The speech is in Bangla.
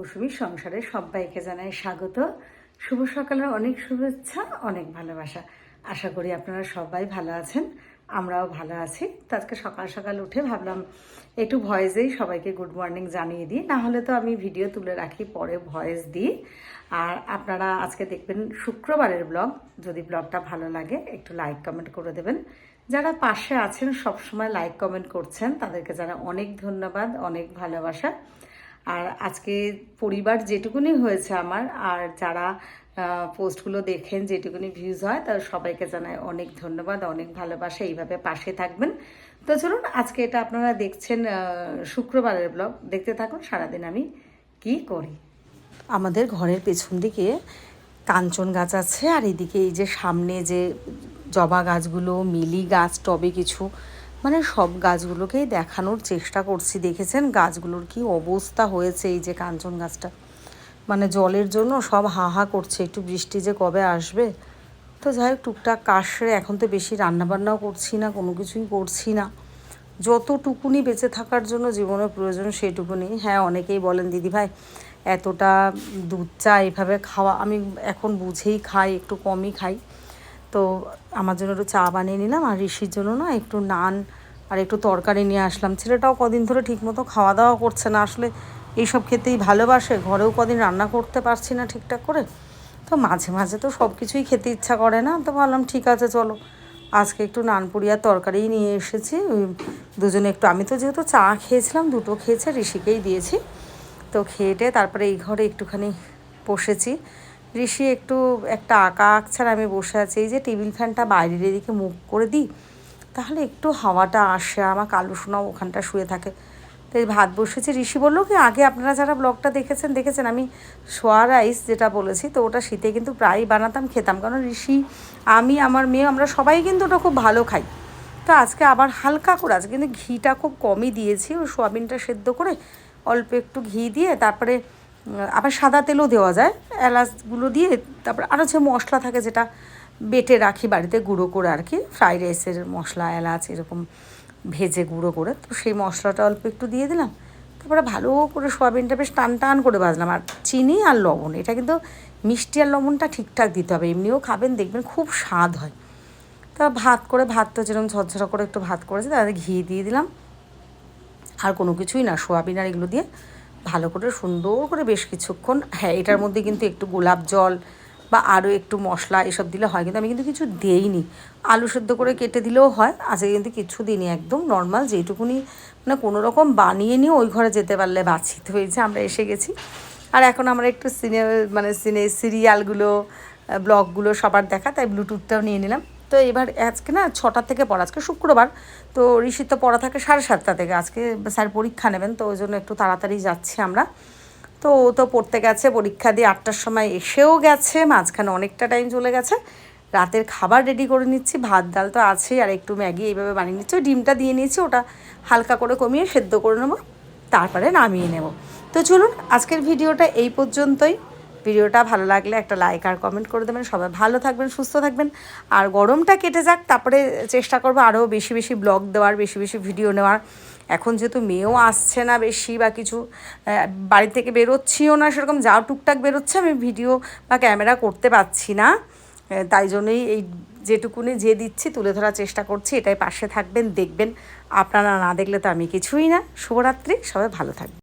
মৌসুমী সংসারে সবাইকে জানাই স্বাগত। শুভ সকালের অনেক শুভেচ্ছা, অনেক ভালোবাসা। আশা করি আপনারা সবাই ভালো আছেন, আমরাও ভালো আছি। তো আজকে সকাল সকাল উঠে ভাবলাম একটু ভয়েসেই সবাইকে গুড মর্নিং জানিয়ে দিই, না হলে তো আমি ভিডিও তুলে রাখি, পরে ভয়েস দিই। আর আপনারা আজকে দেখবেন শুক্রবারের ব্লগ। যদি ব্লগটা ভালো লাগে একটু লাইক কমেন্ট করে দেবেন। যারা পাশে আছেন সবসময় লাইক কমেন্ট করছেন, তাদেরকে জানা অনেক ধন্যবাদ, অনেক ভালোবাসা। আর আজকে পরিবার যেটুকুনি হয়েছে আমার, আর যারা পোস্টগুলো দেখেন যেটুকুনি ভিউজ হয়, তার সবাইকে জানাই অনেক ধন্যবাদ, অনেক ভালোবাসা। এইভাবে পাশে থাকবেন। তো চলুন, আজকে এটা আপনারা দেখছেন শুক্রবারের ব্লগ, দেখতে থাকুন সারাদিন আমি কি করি। আমাদের ঘরের পেছন দিকে কাঞ্চন গাছ আছে, আর এদিকে এই যে সামনে যে জবা গাছগুলো, মিলি গাছ, টবে কিছু, মানে সব গাছগুলোকেই দেখানোর চেষ্টা করছি। দেখেছেন গাছগুলোর কি অবস্থা হয়েছে। এই যে কাঞ্চন গাছটা, মানে জলের জন্য সব হা হা করছে, একটু বৃষ্টি যে কবে আসবে। তো যাই হোক, টুকটাক কাজ সেরে এখন তো বেশি রান্নাবান্নাও করছি না, কোনো কিছুই করছি না। যতটুকুনি বেঁচে থাকার জন্য জীবনের প্রয়োজন সেটুকুনি। হ্যাঁ, অনেকেই বলেন দিদিভাই এতটা দুধ চা এভাবে খাওয়া, আমি এখন বুঝেই খাই, একটু কমই খাই। তো আমার জন্য একটু চা বানিয়ে নিলাম, আর ঋষির জন্য না একটু নান আর একটু তরকারি নিয়ে আসলাম। ছেলেটাও কদিন ধরে ঠিকমতো খাওয়া দাওয়া করছে না, আসলে এইসব খেতেই ভালোবাসে। ঘরেও কদিন রান্না করতে পারছি না ঠিকঠাক করে, তো মাঝে মাঝে তো সব কিছুই খেতে ইচ্ছা করে না। তো ভাবলাম ঠিক আছে চলো, আজকে একটু নান পুরি আর তরকারিই নিয়ে এসেছি। দুজনে একটু, আমি তো যেহেতু চা খেয়েছিলাম, দুটো খেয়েছে, ঋষিকেই দিয়েছি। তো খেয়ে তারপরে এই ঘরে একটুখানি বসেছি। ঋষি একটু একটা আঁকা আঁকছে, আর আমি বসে আছি। এই যে টেবিল ফ্যানটা বাইরের এদিকে মুখ করে দিই, তাহলে একটু হাওয়াটা আসে। আমার কালু সোনাও ওখানটা শুয়ে থাকে। তো এই ভাত বসেছি। ঋষি বললো কি, আগে আপনারা যারা ব্লগটা দেখেছেন আমি সোয়া রাইস যেটা বলেছি, তো ওটা শীতে কিন্তু প্রায়ই বানাতাম, খেতাম। কারণ ঋষি, আমি, আমার মেয়ে, আমরা সবাই কিন্তু ওটা খুব ভালো খাই। তো আজকে আবার হালকা করে, আজকে কিন্তু ঘিটা খুব কমই দিয়েছি। ওই সোয়াবিনটা সেদ্ধ করে অল্প একটু ঘি দিয়ে, তারপরে আবার সাদা তেলও দেওয়া যায়, এলাচগুলো দিয়ে, তারপর আরও যে মশলা থাকে যেটা বেটে রাখি বাড়িতে গুঁড়ো করে আর কি, ফ্রাইড রাইসের মশলা, এলাচ এরকম ভেজে গুঁড়ো করে, তো সেই মশলাটা অল্প একটু দিয়ে দিলাম। তারপরে ভালো করে সোয়াবিনটা বেশ টান টান করে ভাজলাম। আর চিনি আর লবণ, এটা কিন্তু মিষ্টি আর লবণটা ঠিকঠাক দিতে হবে, এমনিও খাবেন দেখবেন খুব স্বাদ হয়। তা ভাত তো যেরকম ঝরঝরা করে একটু ভাত করেছি, তাতে ঘি দিয়ে দিলাম। আর কোনো কিছুই না, সোয়াবিন আর এগুলো দিয়ে ভালো করে সুন্দর করে বেশ কিছুক্ষণ। হ্যাঁ, এটার মধ্যে কিন্তু একটু গোলাপ জল বা আরও একটু মশলা এসব দিলে হয়, কিন্তু আমি কিন্তু কিছু দিইনি। আলু সেদ্ধ করে কেটে দিলেও হয়, আজকে কিন্তু কিছু দিইনি, একদম নর্মাল যেইটুকুনি, মানে কোনো রকম বানিয়ে নিয়ে ওই ঘরে যেতে পারলে বাঁচি। তো এই যে আমরা এসে গেছি। আর এখন আমরা একটু সিরিয়ালগুলো, ব্লগগুলো সবার দেখা, তাই ব্লুটুথটাও নিয়ে নিলাম। তো এবার আজকে না 6টা থেকে পড়া, আজকে শুক্রবার, তো ঋষির তো পড়া থাকে 7:30 থেকে। আজকে স্যার পরীক্ষা নেবেন, তো ওই জন্য একটু তাড়াতাড়ি যাচ্ছি আমরা। তো ও তো পড়তে গেছে, পরীক্ষা দিয়ে 8টার সময় এসেও গেছে, মাঝখানে অনেকটা টাইম চলে গেছে। রাতের খাবার রেডি করে নিচ্ছি, ভাত ডাল তো আছেই, আর একটু ম্যাগি এইভাবে বানিয়ে নিচ্ছি। ওই ডিমটা দিয়ে নিয়েছি, ওটা হালকা করে কমিয়ে সেদ্ধ করে নেবো, তারপরে নামিয়ে নেব। তো চলুন, আজকের ভিডিওটা এই পর্যন্তই। ভিডিওটা ভালো লাগলে একটা লাইক আর কমেন্ট করে দেবেন। সবাই ভালো থাকবেন, সুস্থ থাকবেন। আর গরমটা কেটে যাক, তারপরে চেষ্টা করবো আরও বেশি বেশি ব্লগ দেওয়ার, বেশি বেশি ভিডিও নেওয়ার। এখন যেহেতু মেয়েও আসছে না বেশি, বা কিছু বাড়ি থেকে বেরোচ্ছিও না সেরকম, যাও টুকটাক বেরোচ্ছে, আমি ভিডিও বা ক্যামেরা করতে পারছি না। তাই জন্যই এই যেটুকুনি যে দিচ্ছি তুলে ধরার চেষ্টা করছি। এটাই পাশে থাকবেন, দেখবেন। আপনারা না দেখলে তো আমি কিছুই না। শুভরাত্রি, সবাই ভালো থাকবেন।